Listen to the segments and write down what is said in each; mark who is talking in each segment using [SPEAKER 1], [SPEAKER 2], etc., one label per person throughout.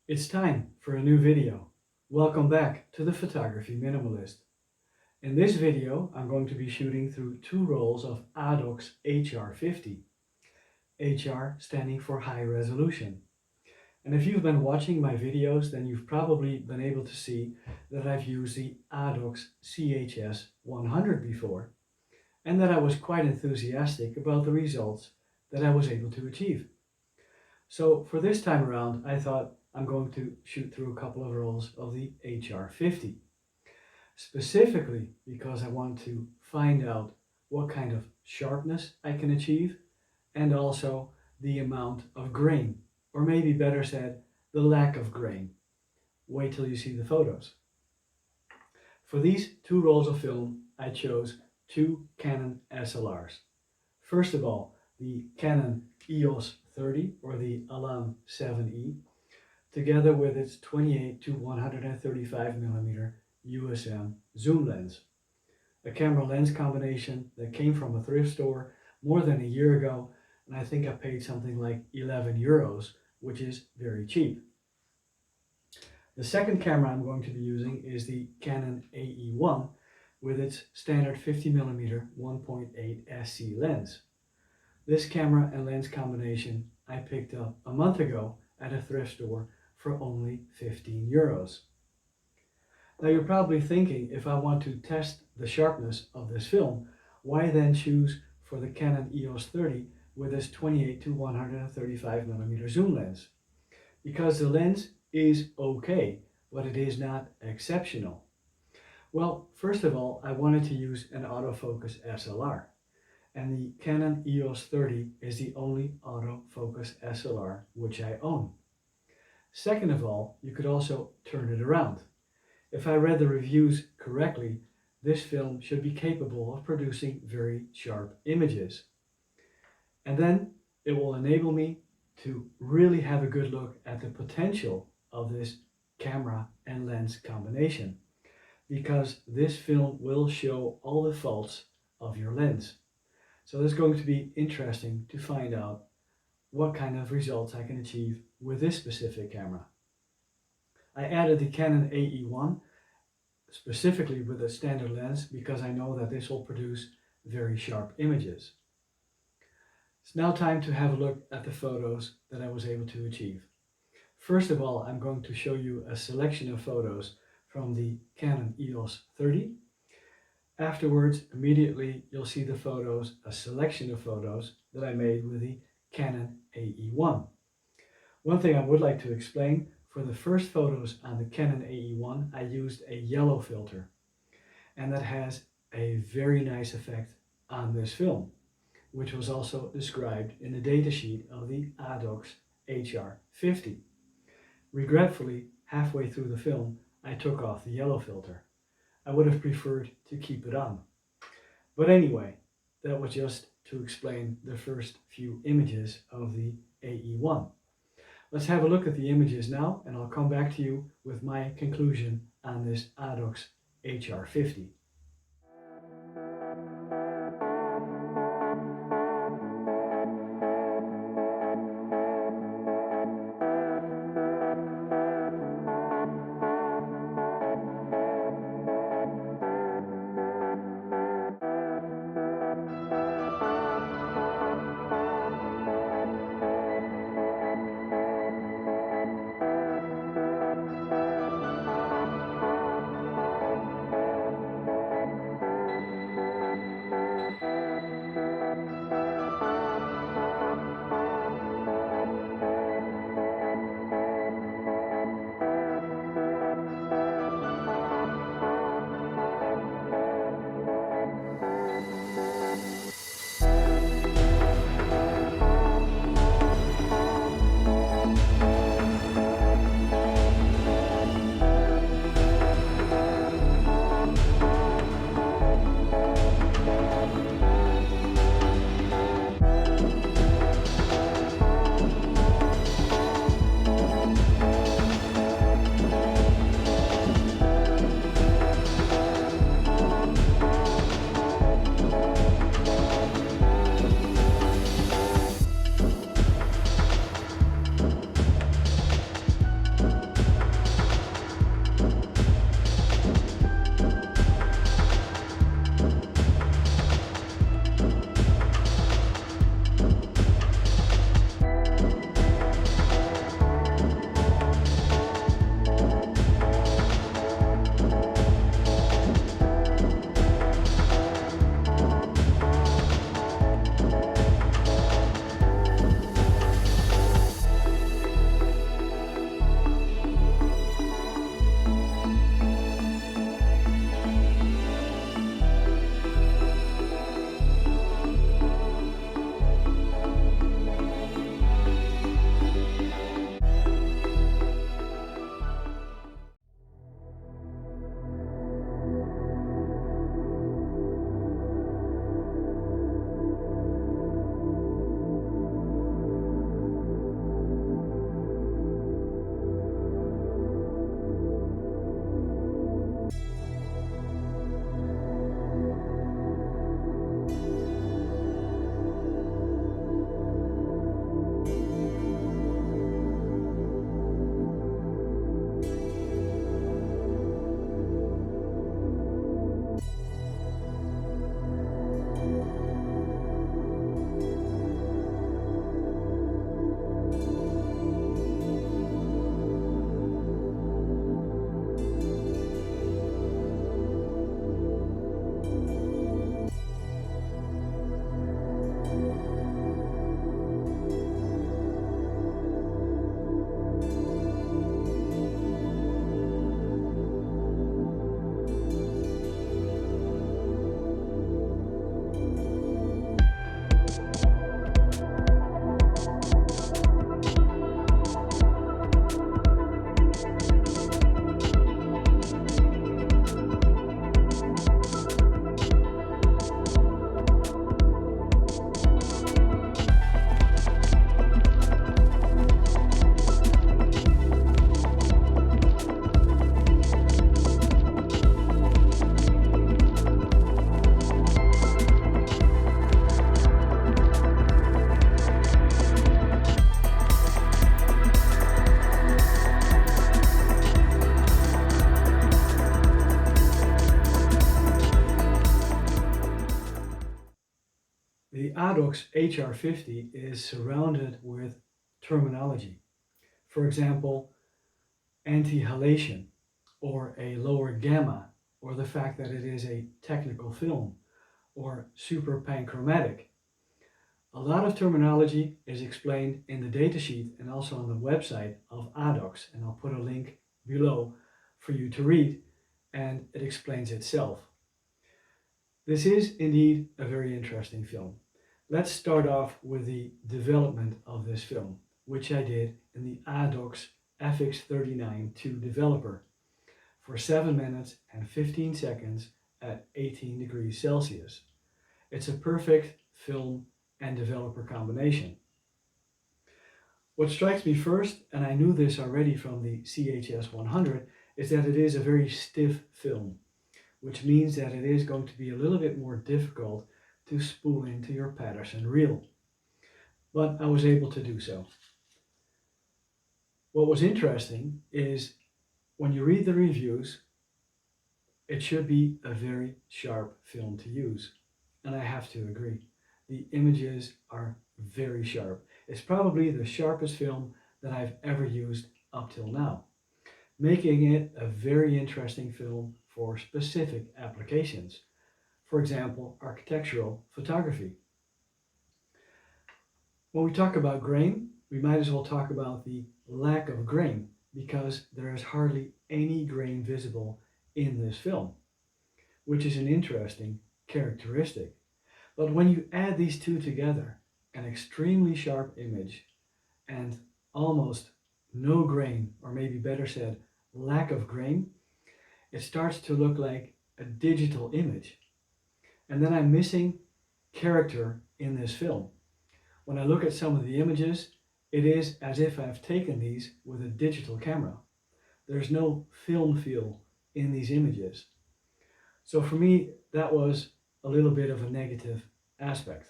[SPEAKER 1] It's time for a new video. Welcome back to the Photography Minimalist. In this video I'm going to be shooting through two rolls of ADOX HR-50. HR standing for high resolution. And if you've been watching my videos, then you've probably been able to see that I've used the ADOX CHS-100 before, and that I was quite enthusiastic about the results that I was able to achieve. So for this time around, I thought I'm going to shoot through a couple of rolls of the HR-50, specifically because I want to find out what kind of sharpness I can achieve, and also the amount of grain, or maybe better said, the lack of grain. Wait till you see the photos. For these two rolls of film, I chose two Canon SLRs. First of all, the Canon EOS 30 or the Elan 7E, together with its 28 to 135mm USM zoom lens. A camera lens combination that came from a thrift store more than a year ago, and I think I paid something like 11 euros, which is very cheap. The second camera I'm going to be using is the Canon AE-1 with its standard 50mm 1.8 SC lens. This camera and lens combination I picked up a month ago at a thrift store for only 15 euros. Now you're probably thinking, if I want to test the sharpness of this film, why then choose for the Canon EOS 30 with its 28 to 135mm zoom lens? Because the lens is okay, but it is not exceptional. Well, first of all, I wanted to use an autofocus SLR, and the Canon EOS 30 is the only autofocus SLR which I own. Second of all, you could also turn it around. If I read the reviews correctly, this film should be capable of producing very sharp images. And then it will enable me to really have a good look at the potential of this camera and lens combination, because this film will show all the faults of your lens. So it's going to be interesting to find out what kind of results I can achieve with this specific camera. I added the Canon AE-1 specifically with a standard lens because I know that this will produce very sharp images. It's now time to have a look at the photos that I was able to achieve. First of all, I'm going to show you a selection of photos from the Canon EOS 30. Afterwards, immediately you'll see the photos, a selection of photos that I made with the Canon AE-1. One thing I would like to explain, for the first photos on the Canon AE-1, I used a yellow filter, and that has a very nice effect on this film, which was also described in the datasheet of the ADOX HR-50. Regretfully, halfway through the film, I took off the yellow filter. I would have preferred to keep it on. But anyway, that was just to explain the first few images of the AE-1. Let's have a look at the images now, and I'll come back to you with my conclusion on this ADOX HR-50. ADOX HR-50 is surrounded with terminology. For example, anti-halation, or a lower gamma, or the fact that it is a technical film, or super panchromatic. A lot of terminology is explained in the datasheet and also on the website of ADOX, and I'll put a link below for you to read, and it explains itself. This is indeed a very interesting film. Let's start off with the development of this film, which I did in the ADOX FX-39II developer for 7 minutes and 15 seconds at 18 degrees Celsius. It's a perfect film and developer combination. What strikes me first, and I knew this already from the CHS 100, is that it is a very stiff film, which means that it is going to be a little bit more difficult to spool into your Patterson reel. But I was able to do so. What was interesting is when you read the reviews, it should be a very sharp film to use. And I have to agree. The images are very sharp. It's probably the sharpest film that I've ever used up till now, making it a very interesting film for specific applications. For example, architectural photography. When we talk about grain, we might as well talk about the lack of grain, because there is hardly any grain visible in this film, which is an interesting characteristic. But when you add these two together, an extremely sharp image and almost no grain, or maybe better said, lack of grain, it starts to look like a digital image. And then I'm missing character in this film. When I look at some of the images, it is as if I've taken these with a digital camera. There's no film feel in these images. So for me, that was a little bit of a negative aspect.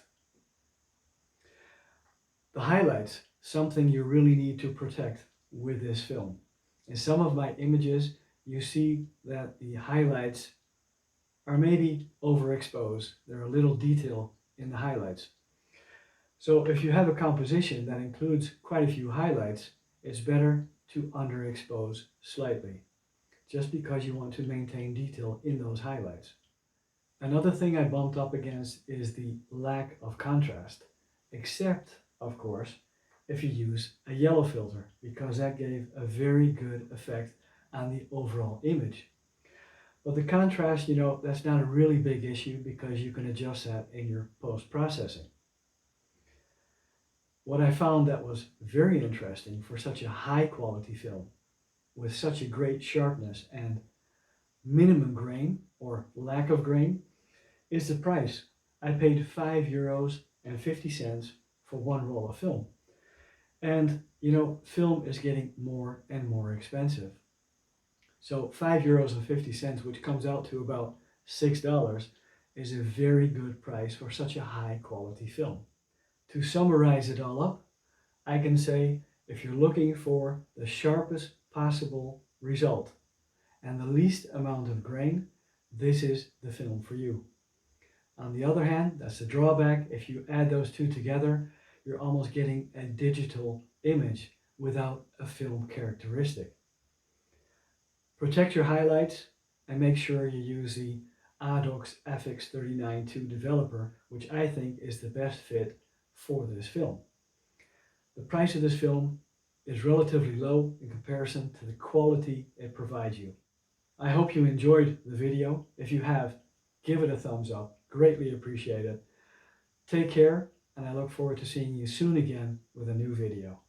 [SPEAKER 1] The highlights, something you really need to protect with this film. In some of my images, you see that the highlights are maybe overexposed. There are a little detail in the highlights. So if you have a composition that includes quite a few highlights, it's better to underexpose slightly, just because you want to maintain detail in those highlights. Another thing I bumped up against is the lack of contrast, except, of course, if you use a yellow filter, because that gave a very good effect on the overall image. But the contrast, that's not a really big issue, because you can adjust that in your post-processing. What I found that was very interesting for such a high quality film, with such a great sharpness and minimum grain, or lack of grain, is the price. I paid €5.50 for one roll of film. And film is getting more and more expensive. So €5.50, which comes out to about $6, is a very good price for such a high quality film. To summarize it all up, I can say if you're looking for the sharpest possible result and the least amount of grain, this is the film for you. On the other hand, that's the drawback. If you add those two together, you're almost getting a digital image without a film characteristic. Protect your highlights and make sure you use the ADOX FX-39II developer, which I think is the best fit for this film. The price of this film is relatively low in comparison to the quality it provides you. I hope you enjoyed the video. If you have, give it a thumbs up. Greatly appreciate it. Take care, and I look forward to seeing you soon again with a new video.